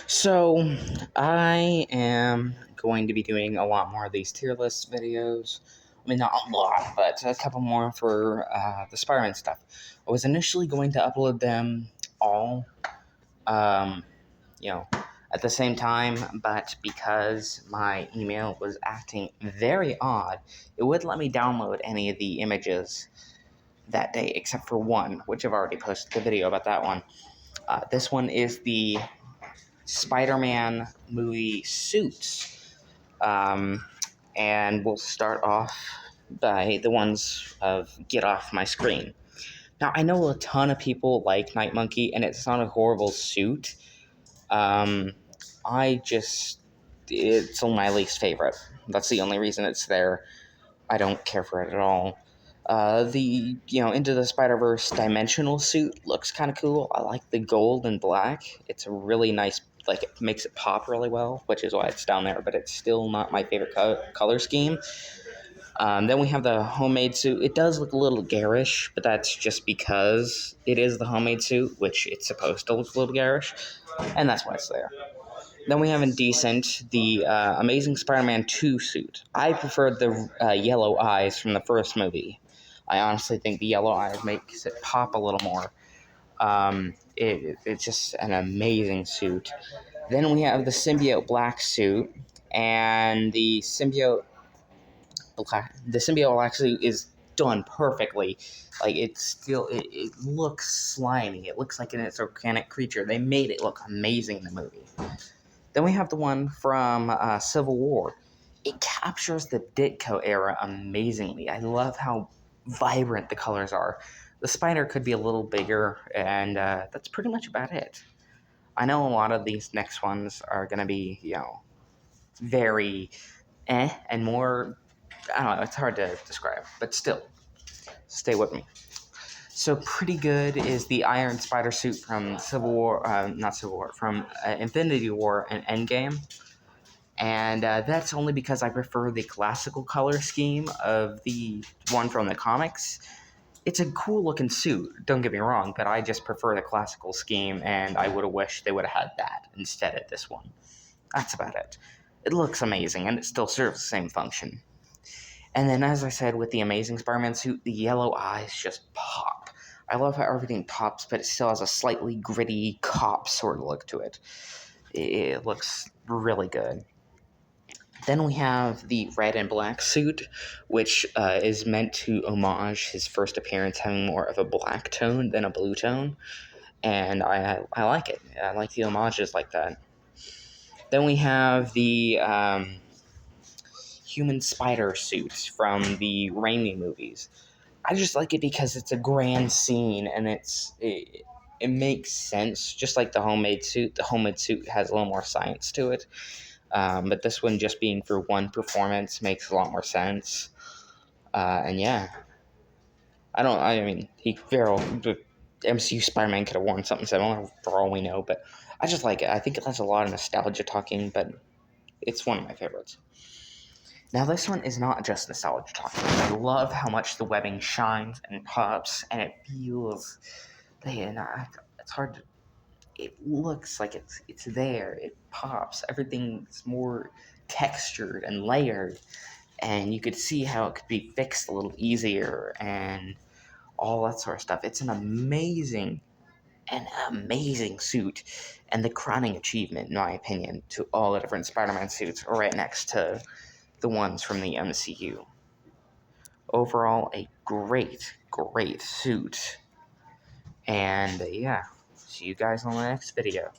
So, I am going to be doing a lot more of these tier list videos. I mean, not a lot, but a couple more for the Spiderman stuff. I was initially going to upload them all, um, you know, at the same time, but because my email was acting very odd, it wouldn't let me download any of the images that day except for one, which I've already posted the video about that one. This one is the Spider-Man movie suits. And we'll start off by the ones of Get Off My Screen. Now, I know a ton of people like Night Monkey, and it's not a horrible suit. Um, it's my least favorite. That's the only reason it's there. I don't care for it at all. Into the Spider-Verse dimensional suit looks kind of cool. I like the gold and black. It's a really nice, it makes it pop really well, which is why it's down there, but it's still not my favorite color scheme. Then we have the homemade suit. It does look a little garish, but that's just because it is the homemade suit, which it's supposed to look a little garish, and that's why it's there. Then we have Indecent, the Amazing Spider-Man 2 suit. I preferred the yellow eyes from the first movie. I honestly think the yellow eyes makes it pop a little more. It's just an amazing suit. Then we have the Symbiote Black suit, and the Symbiote Black suit is done perfectly. It looks slimy. It looks like it's an organic creature. They made it look amazing in the movie. Then we have the one from Civil War. It captures the Ditko era amazingly. I love how vibrant the colors are. The spider could be a little bigger, and that's pretty much about it. I know a lot of these next ones are going to be, very and more, I don't know, it's hard to describe, but still, stay with me. So pretty good is the Iron Spider suit from from Infinity War and Endgame. And that's only because I prefer the classical color scheme of the one from the comics. It's a cool looking suit, don't get me wrong, but I just prefer the classical scheme, and I would have wished they would have had that instead of this one. That's about it. It looks amazing, and it still serves the same function. And then, as I said, with the Amazing Spider-Man suit, the yellow eyes just pop. I love how everything pops, but it still has a slightly gritty cop sort of look to it. It looks really good. Then we have the red and black suit, which is meant to homage his first appearance having more of a black tone than a blue tone. And I like it. I like the homages like that. Then we have the human spider suit from the Raimi movies. I just like it because it's a grand scene and it makes sense. Just like the homemade suit has a little more science to it. But this one just being for one performance makes a lot more sense. And yeah, the MCU Spider-Man could have worn something similar for all we know, but I just like it. I think it has a lot of nostalgia talking, but it's one of my favorites. Now, this one is not just nostalgia talking. I love how much the webbing shines and pops, and it feels. It's hard to. It looks like it's there. It pops. Everything's more textured and layered, and you could see how it could be fixed a little easier and all that sort of stuff. It's an amazing suit, and the crowning achievement, in my opinion, to all the different Spider-Man suits, are right next to the ones from the MCU. Overall, a great suit. And yeah, see you guys on the next video.